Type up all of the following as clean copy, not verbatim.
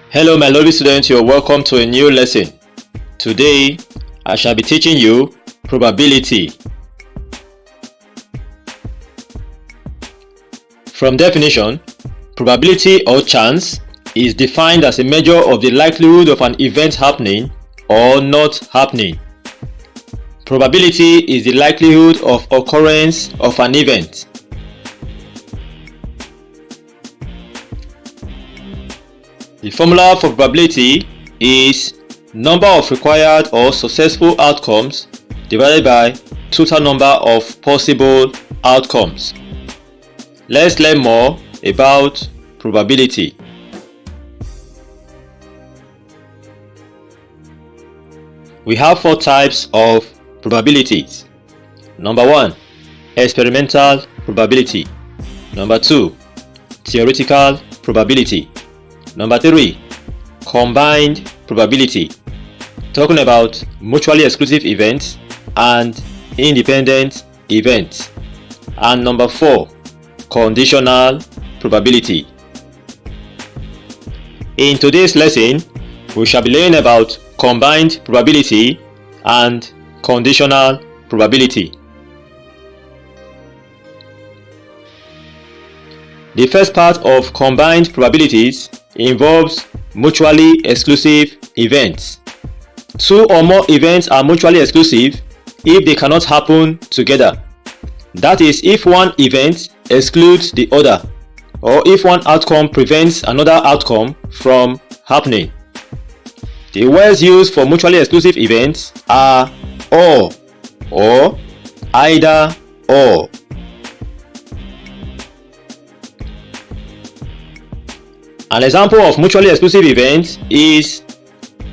Hello my lovely students, you're welcome to a new lesson. Today, I shall be teaching you probability. From definition, probability or chance is defined as a measure of the likelihood of an event happening or not happening. Probability is the likelihood of occurrence of an event. The formula for probability is number of required or successful outcomes divided by total number of possible outcomes. Let's learn more about probability. We have four types of probabilities. Number 1, experimental probability. Number 2, theoretical probability. Number 3, combined probability, talking about mutually exclusive events and independent events. And number 4, conditional probability. In today's lesson, we shall be learning about combined probability and conditional probability. The first part of combined probabilities involves mutually exclusive events. Two or more events are mutually exclusive if they cannot happen together. That is, if one event excludes the other, or if one outcome prevents another outcome from happening. The words used for mutually exclusive events are or either or. An example of mutually exclusive events is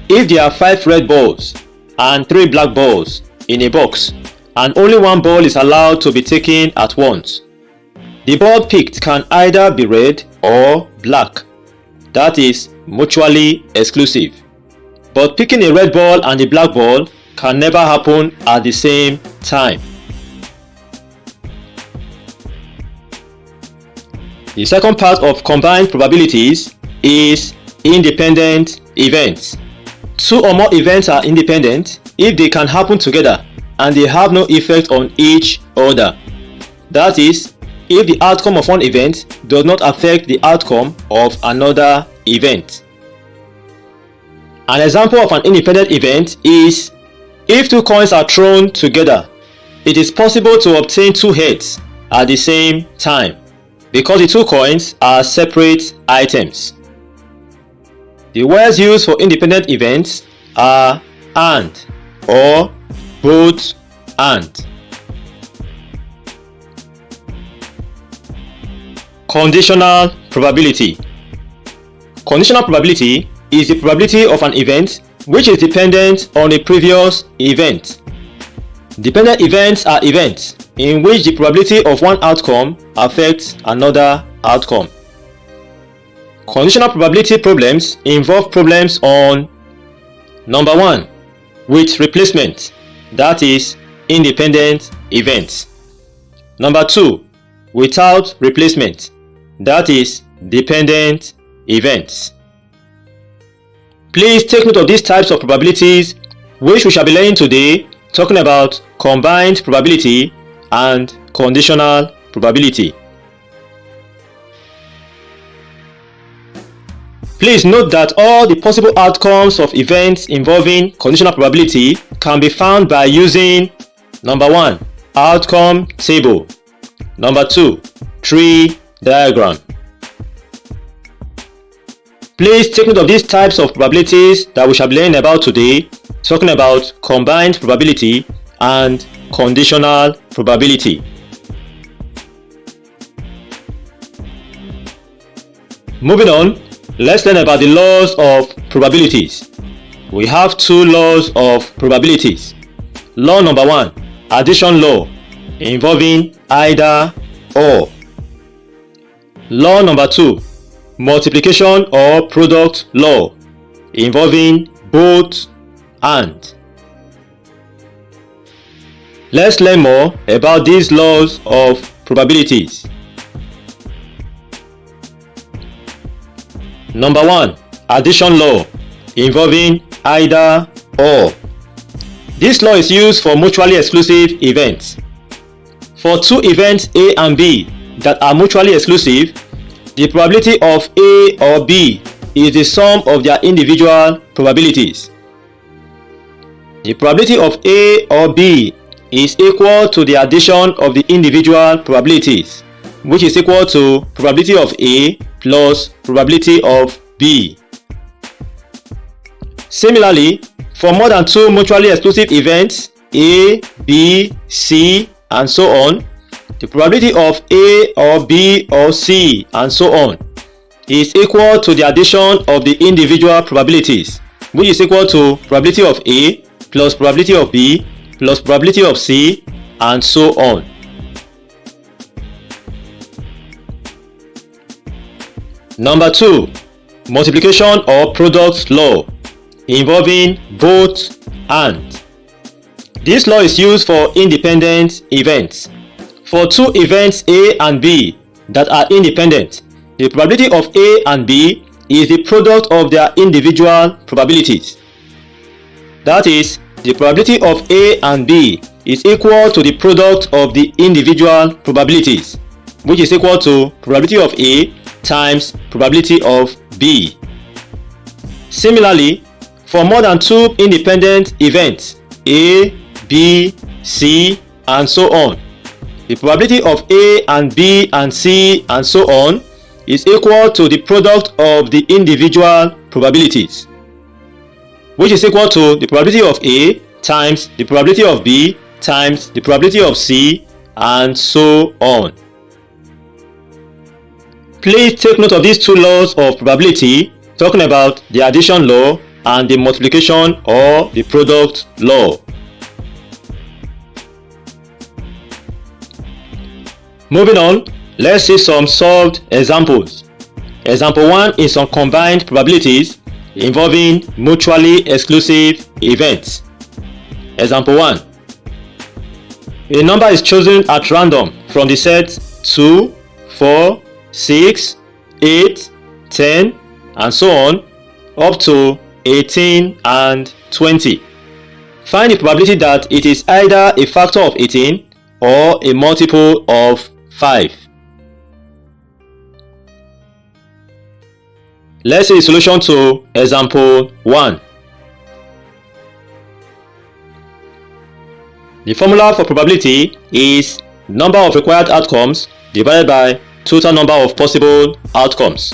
if there are 5 red balls and 3 black balls in a box and only one ball is allowed to be taken at once. The ball picked can either be red or black. That is mutually exclusive. But picking a red ball and a black ball can never happen at the same time. The second part of combined probabilities is independent events. Two or more events are independent if they can happen together and they have no effect on each other. That is, if the outcome of one event does not affect the outcome of another event. An example of an independent event is if 2 coins are thrown together, it is possible to obtain 2 heads at the same time, because the 2 coins are separate items. The words used for independent events are and or both and. Conditional probability. Conditional probability is the probability of an event which is dependent on a previous event. Dependent events are events in which the probability of one outcome affects another outcome. Conditional probability problems involve problems on number 1, with replacement, that is independent events. Number 2, without replacement, that is dependent events. Please take note of these types of probabilities which we shall be learning today, talking about combined probability and conditional probability. Please note that all the possible outcomes of events involving conditional probability can be found by using number 1, outcome table, number 2, tree diagram. Please take note of these types of probabilities that we shall be learning about today, talking about combined probability and conditional probability. Moving on, let's learn about the laws of probabilities. We have 2 laws of probabilities. Law number 1, addition law, involving either or. Law number 2, multiplication or product law, involving both and. Let's learn more about these laws of probabilities. Number 1, addition law involving either or. This law is used for mutually exclusive events. For two events A and B that are mutually exclusive, the probability of A or B is the sum of their individual probabilities. The probability of A or B is equal to the addition of the individual probabilities, which is equal to probability of A plus probability of B. Similarly, for more than two mutually exclusive events A, B, C, and so on, the probability of A or B or C and so on is equal to the addition of the individual probabilities, which is equal to probability of A plus probability of B plus probability of C and so on. Number 2. Multiplication or product law involving both and. This law is used for independent events. For two events A and B that are independent, the probability of A and B is the product of their individual probabilities. That is, the probability of A and B is equal to the product of the individual probabilities, which is equal to probability of A times probability of B. Similarly, for more than two independent events A, B, C, and so on, the probability of A and B and C and so on is equal to the product of the individual probabilities, which is equal to the probability of A times the probability of B times the probability of C and so on. Please take note of these two laws of probability, talking about the addition law and the multiplication or the product law. Moving on, let's see some solved examples. Example 1 is on combined probabilities involving mutually exclusive events. Example 1. A number is chosen at random from the set 2, 4, 6, 8, 10, and so on up to 18 and 20. Find the probability that it is either a factor of 18 or a multiple of 5. Let's see the solution to example 1. The formula for probability is number of required outcomes divided by total number of possible outcomes.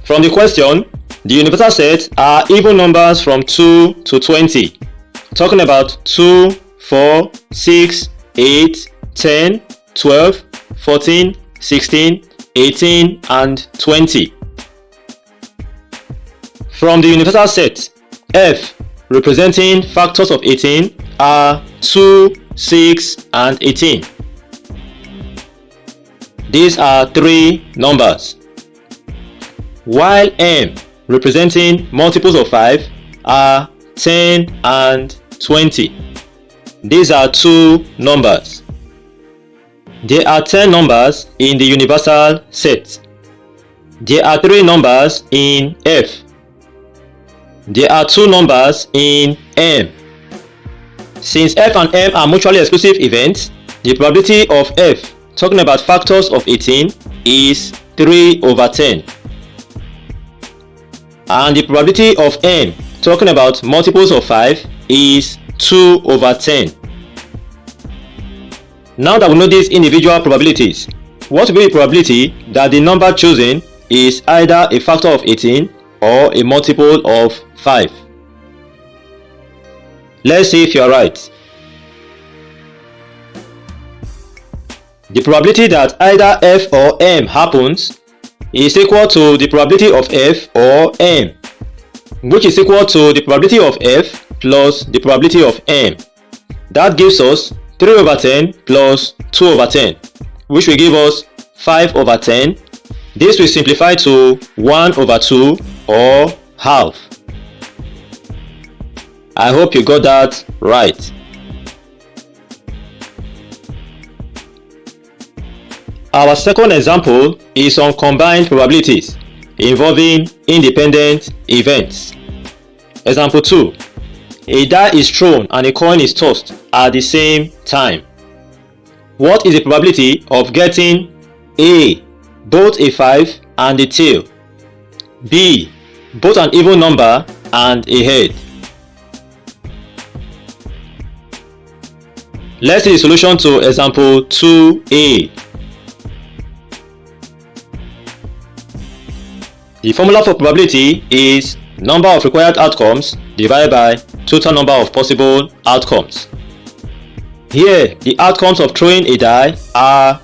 From the question, the universal sets are even numbers from 2 to 20, talking about 2, 4, 6, 8, 10, 12, 14, 16, 18, and 20. From the universal set, F representing factors of 18 are 2, 6, and 18. These are 3 numbers. While M representing multiples of 5 are 10 and 20. These are 2 numbers. There are 10 numbers in the universal set. There are 3 numbers in F. There are 2 numbers in M. Since F and M are mutually exclusive events, the probability of F, talking about factors of 18, is 3 over 10. And the probability of M, talking about multiples of 5, is 2 over 10. Now that we know these individual probabilities, what will be the probability that the number chosen is either a factor of 18 or a multiple of 5? Let's see if you are right. The probability that either F or M happens is equal to the probability of F or M, which is equal to the probability of F plus the probability of M. That gives us 3 over 10 plus 2 over 10, which will give us 5 over 10. This will simplify to 1 over 2 or half. I hope you got that right. Our second example is on combined probabilities involving independent events. Example 2. A die is thrown and a coin is tossed at the same time. What is the probability of getting A. both a 5 and a tail, B. both an even number and a head? Let's see the solution to example 2a. The formula for probability is number of required outcomes divided by total number of possible outcomes. Here, the outcomes of throwing a die are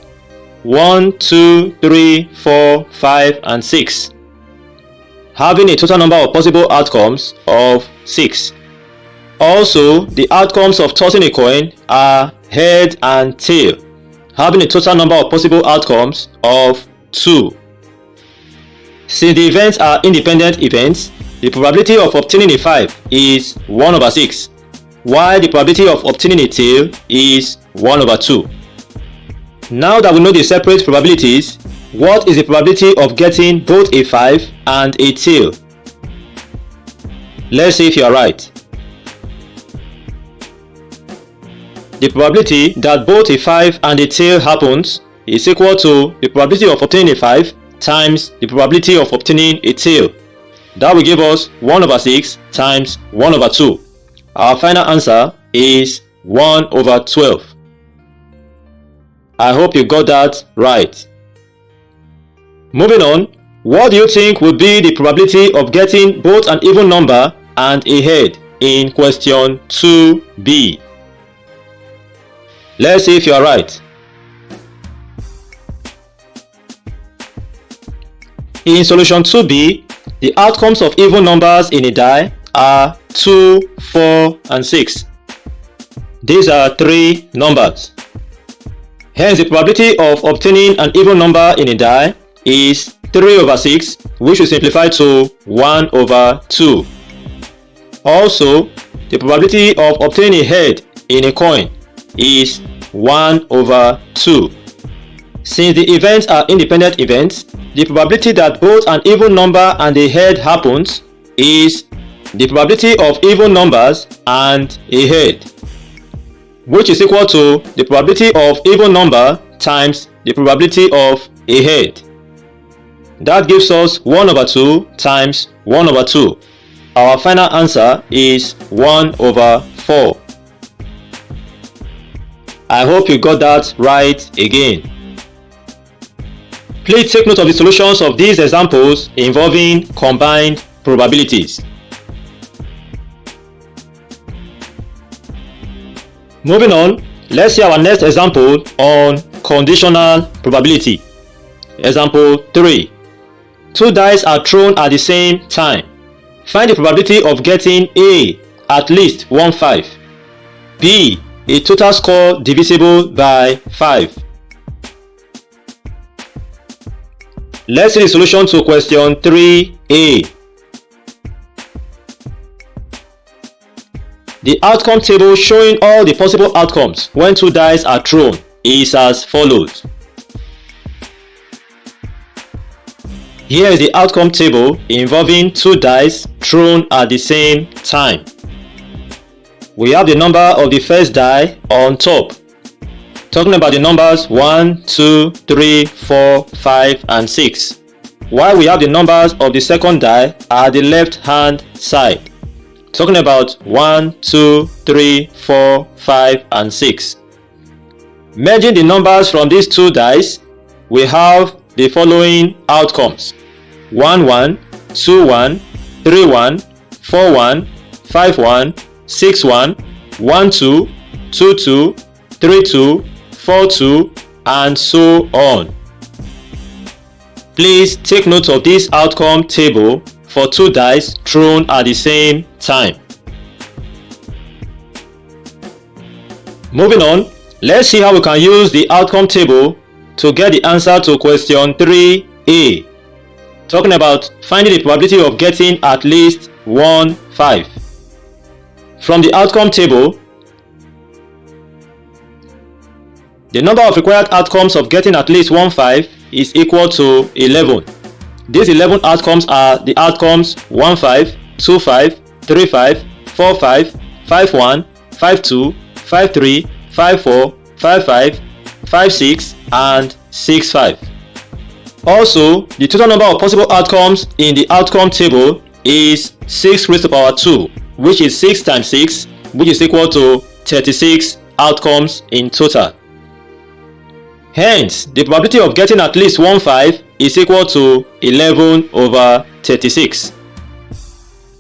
1, 2, 3, 4, 5, and 6, having a total number of possible outcomes of 6. Also, the outcomes of tossing a coin are head and tail, having a total number of possible outcomes of 2. Since the events are independent events, the probability of obtaining a 5 is 1 over 6, while the probability of obtaining a tail is 1 over 2. Now that we know the separate probabilities, what is the probability of getting both a 5 and a tail? Let's see if you are right. The probability that both a 5 and a tail happens is equal to the probability of obtaining a 5 times the probability of obtaining a tail. That will give us 1 over 6 times 1 over 2. Our final answer is 1 over 12. I hope you got that right. Moving on, what do you think would be the probability of getting both an even number and a head in question 2b? Let's see if you are right. In solution 2b, the outcomes of even numbers in a die are 2, 4, and 6. These are 3 numbers. Hence, the probability of obtaining an even number in a die is 3 over 6, which will simplify to 1 over 2. Also, the probability of obtaining a head in a coin is 1 over 2. Since the events are independent events, the probability that both an even number and a head happens is the probability of even numbers and a head, which is equal to the probability of even number times the probability of a head. That gives us 1 over 2 times 1 over 2. Our final answer is 1 over 4. I hope you got that right again. Please take note of the solutions of these examples involving combined probabilities. Moving on, let's see our next example on conditional probability. Example 3. 2 dice are thrown at the same time. Find the probability of getting A at least 1 5, B a total score divisible by 5. Let's see the solution to question 3a. The outcome table showing all the possible outcomes when 2 dice are thrown is as follows. Here is the outcome table involving 2 dice thrown at the same time. We have the number of the first die on top, talking about the numbers 1, 2, 3, 4, 5, and 6, while we have the numbers of the second die at the left hand side, talking about 1, 2, 3, 4, 5, and 6. Merging the numbers from these 2 dice, we have the following outcomes: 1, 1, 2, 1, 3, 1, 4, 1, 5, 1, 6, 1, 1, 2, 2, 2, 3, 2, 4, 2, and so on. Please take note of this outcome table for 2 dice thrown at the same time. Moving on, let's see how we can use the outcome table to get the answer to question 3a, talking about finding the probability of getting at least 1 5. From the outcome table, the number of required outcomes of getting at least 1 5 is equal to 11, These 11 outcomes are the outcomes 15, 25, 35, 45, 51, 52, 53, 54, 55, 56, and 65. Also, the total number of possible outcomes in the outcome table is 6 raised to the power 2, which is 6 times 6, which is equal to 36 outcomes in total. Hence, the probability of getting at least 15 is equal to 11 over 36.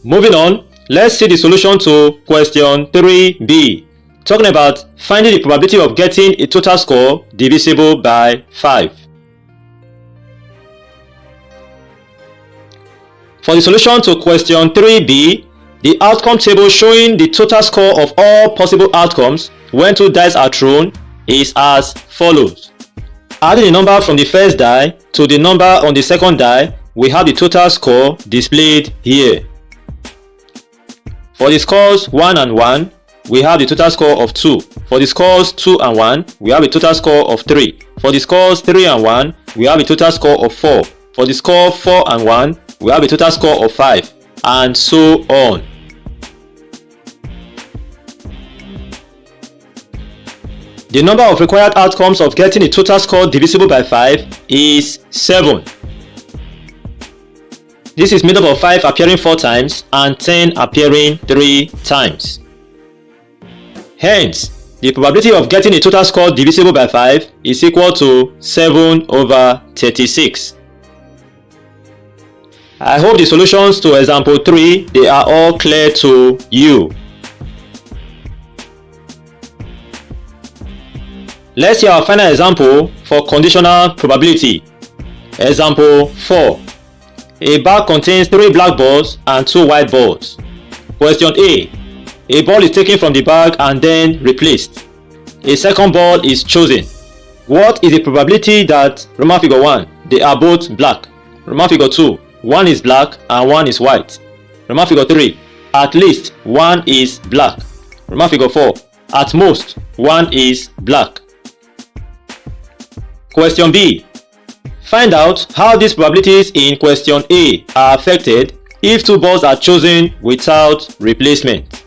Moving on, let's see the solution to question 3b, talking about finding the probability of getting a total score divisible by 5. For the solution to question 3b, the outcome table showing the total score of all possible outcomes when 2 dice are thrown is as follows. Adding the number from the first die to the number on the second die, we have the total score displayed here. For the scores 1 and 1, we have the total score of 2. For the scores 2 and 1, we have a total score of 3. For the scores 3 and 1, we have a total score of 4. For the score 4 and 1, we have a total score of 5, and so on. The number of required outcomes of getting a total score divisible by 5 is 7. This is made up of 5 appearing 4 times and 10 appearing 3 times. Hence, the probability of getting a total score divisible by 5 is equal to 7 over 36. I hope the solutions to example 3, they are all clear to you. Let's see our final example for conditional probability. Example 4. A bag contains 3 black balls and 2 white balls. Question A. A ball is taken from the bag and then replaced. A second ball is chosen. What is the probability that, Roman figure 1, they are both black? Roman figure 2, 1 is black and 1 is white. Roman figure 3, at least 1 is black. Roman figure 4, at most 1 is black. Question B. Find out how these probabilities in question A are affected if 2 balls are chosen without replacement.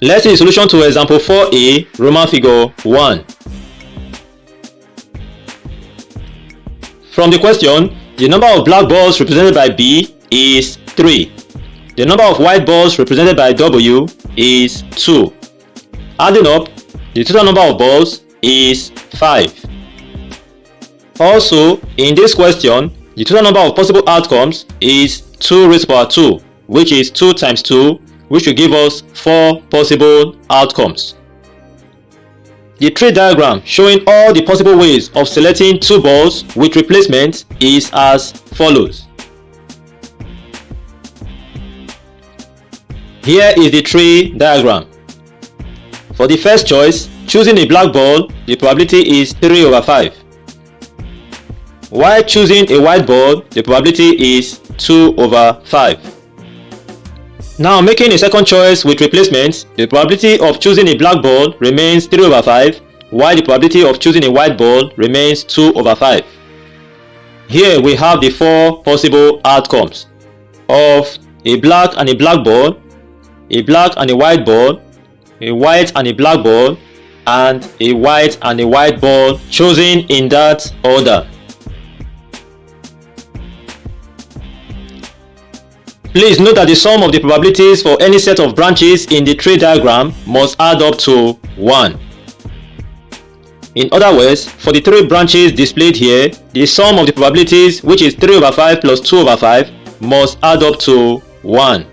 Let's see the solution to example 4a, Roman figure 1. From the question, the number of black balls represented by B is 3. The number of white balls represented by W is 2. Adding up, the total number of balls is 5. Also, in this question, the total number of possible outcomes is 2 raised to the power 2, which is 2 times 2, which will give us 4 possible outcomes. The tree diagram showing all the possible ways of selecting 2 balls with replacement is as follows. Here is the tree diagram. For the first choice, choosing a black ball, the probability is 3 over 5. While choosing a white ball, the probability is 2 over 5. Now making a second choice with replacement, the probability of choosing a black ball remains 3 over 5, while the probability of choosing a white ball remains 2 over 5. Here we have the 4 possible outcomes of a black and a black ball, a black and a white ball, a white and a black ball, and a white and a white ball chosen in that order. Please note that the sum of the probabilities for any set of branches in the tree diagram must add up to 1. In other words, for the 3 branches displayed here, the sum of the probabilities, which is 3 over 5 plus 2 over 5, must add up to 1.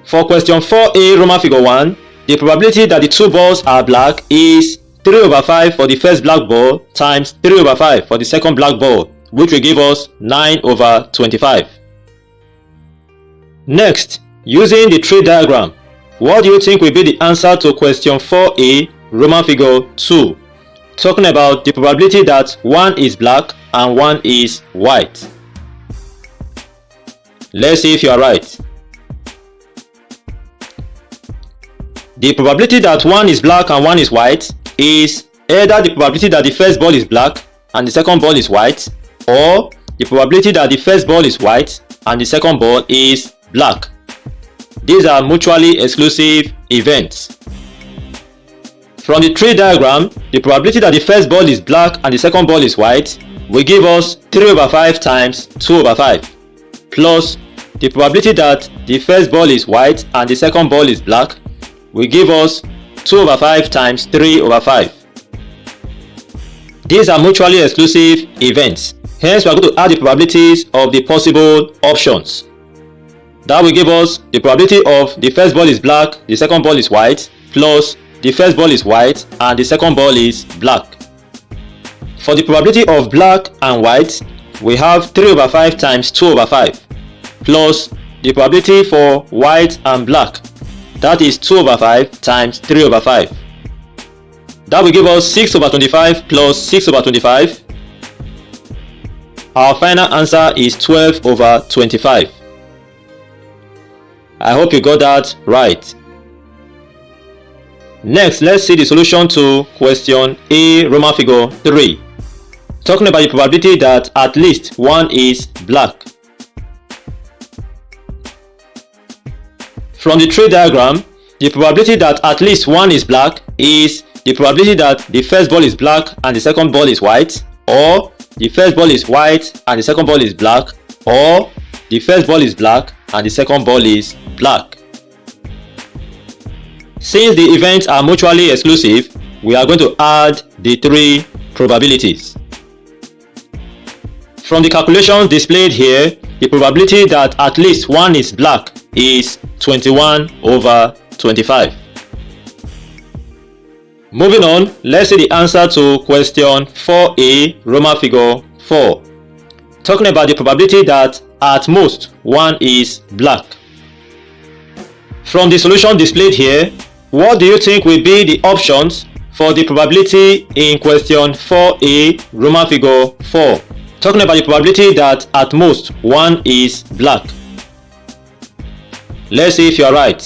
For question 4a, Roman figure 1, the probability that the 2 balls are black is 3 over 5 for the first black ball times 3 over 5 for the second black ball, which will give us 9 over 25. Next, using the tree diagram, what do you think will be the answer to question 4a, Roman figure 2, talking about the probability that 1 is black and 1 is white? Let's see if you are right. The probability that one is black and one is white is either the probability that the first ball is black and the second ball is white, or the probability that the first ball is white and the second ball is black. These are mutually exclusive events. From the tree diagram, the probability that the first ball is black and the second ball is white will give us 3/5 times 2/5, plus the probability that the first ball is white and the second ball is black will give us 2/5 times 3/5. These are mutually exclusive events. Hence, we are going to add the probabilities of the possible options. That will give us the probability of the first ball is black, the second ball is white, plus the first ball is white and the second ball is black. For the probability of black and white, we have 3/5 times 2/5, plus the probability for white and black, that is 2/5 times 3/5. That will give us 6/25 plus 6/25. Our final answer is 12/25. I hope you got that right. Next, let's see the solution to question A, Roman figure 3. Talking about the probability that at least one is black. From the tree diagram, the probability that at least one is black is the probability that the first ball is black and the second ball is white, or the first ball is white and the second ball is black, or the first ball is black and the second ball is black. Since the events are mutually exclusive, we are going to add the three probabilities. From the calculations displayed here, the probability that at least one is black is 21/25. Moving on, let's see the answer to question 4A, Roman figure 4. Talking about the probability that at most one is black. From the solution displayed here, what do you think will be the options for the probability in question 4A, Roman figure 4? Talking about the probability that at most one is black. Let's see if you are right.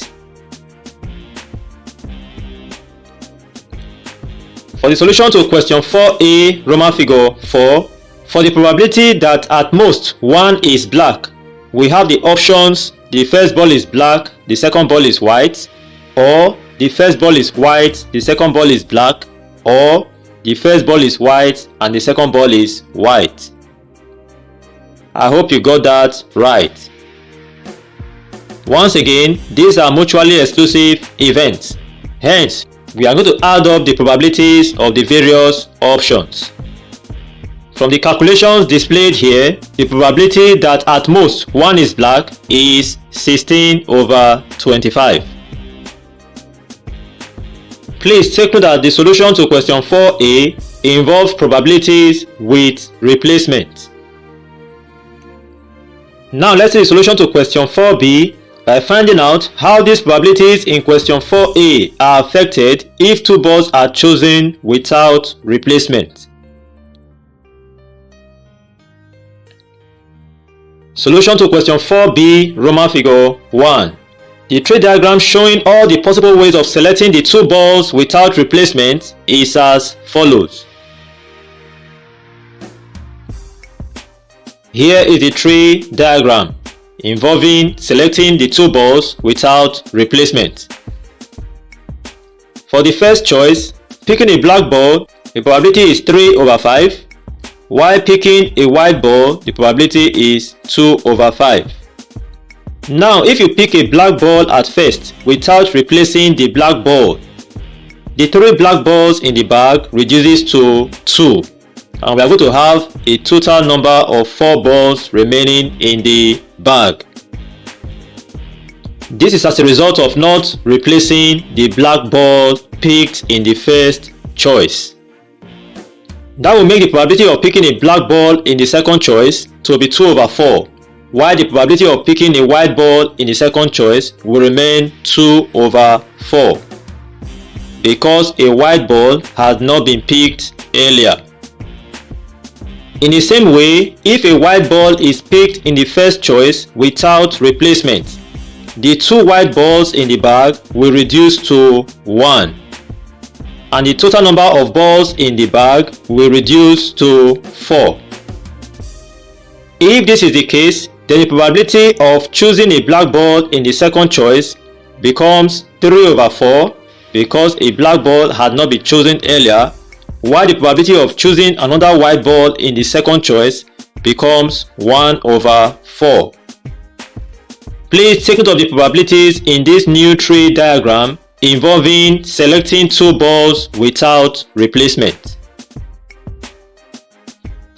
For the solution to question 4A, Roman figure 4, for the probability that at most one is black, we have the options: the first ball is black, the second ball is white, or the first ball is white, the second ball is black, or the first ball is white and the second ball is white. I hope you got that right. Once again, these are mutually exclusive events. Hence, we are going to add up the probabilities of the various options. From the calculations displayed here, the probability that at most one is black is 16/25. Please take note that the solution to question 4A involves probabilities with replacement. Now let's see the solution to question 4B by finding out how these probabilities in question 4A are affected if two balls are chosen without replacement. Solution to question 4B, Roman figure 1. The tree diagram showing all the possible ways of selecting the two balls without replacement is as follows. Here is the tree diagram involving selecting the two balls without replacement. For the first choice, picking a black ball, the probability is 3/5, while picking a white ball, the probability is 2/5. Now, if you pick a black ball at first without replacing the black ball, the 3 black balls in the bag reduces to 2, and we are going to have a total number of 4 balls remaining in the bag. This is as a result of not replacing the black ball picked in the first choice. That will make the probability of picking a black ball in the second choice to be 2/4, while the probability of picking a white ball in the second choice will remain 2/4, because a white ball has not been picked earlier. In the same way, if a white ball is picked in the first choice without replacement, the 2 white balls in the bag will reduce to 1, and the total number of balls in the bag will reduce to 4. If this is the case, then the probability of choosing a black ball in the second choice becomes 3/4 because a black ball had not been chosen earlier, while the probability of choosing another white ball in the second choice becomes 1/4. Please take note of the probabilities in this new tree diagram involving selecting 2 balls without replacement.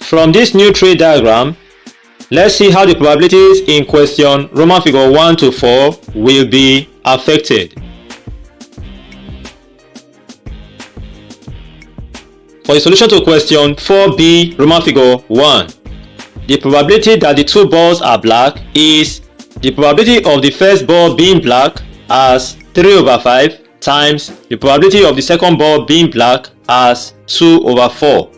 From this new tree diagram, let's see how the probabilities in question Roman figure 1 to 4 will be affected. For the solution to question 4b Roman figure 1, the probability that the 2 balls are black is the probability of the first ball being black as 3/5 times the probability of the second ball being black as 2/4.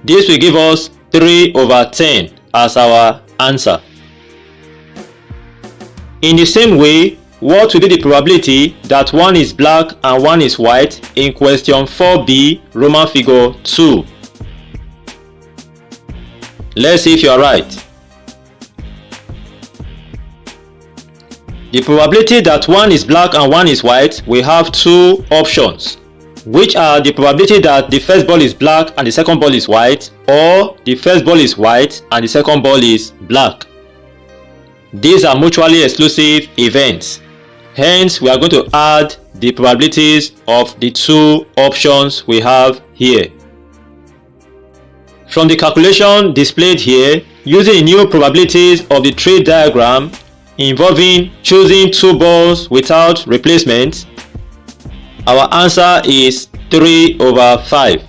This will give us 3/10 as our answer. In the same way, what will be the probability that one is black and one is white in question 4b Roman figure 2? Let's see if you are right. The probability that one is black and one is white, we have 2 options, which are the probability that the first ball is black and the second ball is white, or the first ball is white and the second ball is black. These are mutually exclusive events. Hence, we are going to add the probabilities of the 2 options we have here. From the calculation displayed here, using the new probabilities of the tree diagram involving choosing 2 balls without replacement, our answer is 3/5.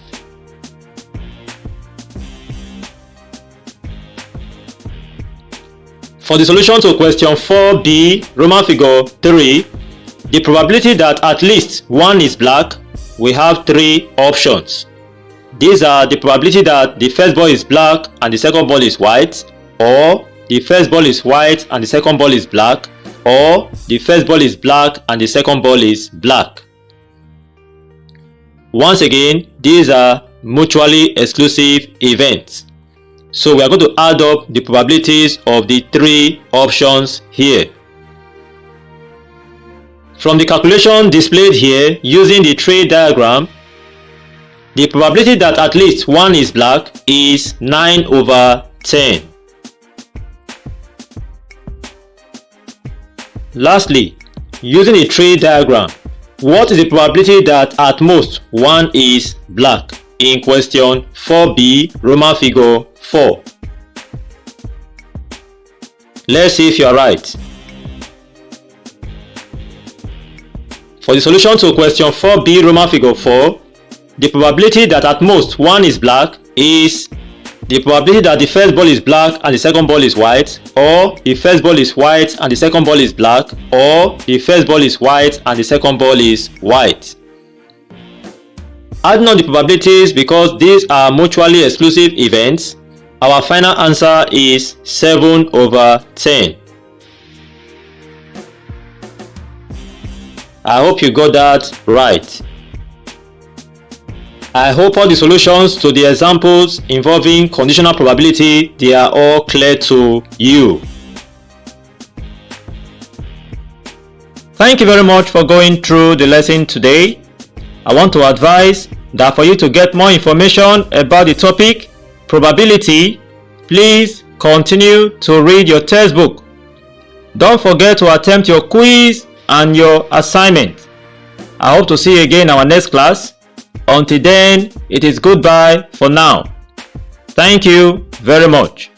For the solution to question 4b Roman figure 3, the probability that at least one is black, we have 3 options. These are the probability that the first ball is black and the second ball is white, or the first ball is white and the second ball is black, or the first ball is black and the second ball is black. Once again, these are mutually exclusive events. So we are going to add up the probabilities of the 3 options here. From the calculation displayed here using the tree diagram, the probability that at least one is black is 9/10. Lastly, using a tree diagram, what is the probability that at most one is black in question 4b Roman figure 4? Let's see if you are right. For the solution to question 4b Roman figure 4, the probability that at most one is black is the probability that the first ball is black and the second ball is white, or the first ball is white and the second ball is black, or the first ball is white and the second ball is white. Adding on the probabilities, because these are mutually exclusive events, our final answer is 7/10. I hope you got that right. I hope all the solutions to the examples involving conditional probability, they are all clear to you. Thank you very much for going through the lesson today. I want to advise that for you to get more information about the topic probability, please continue to read your textbook. Don't forget to attempt your quiz and your assignment. I hope to see you again in our next class. Until then, it is goodbye for now. Thank you very much.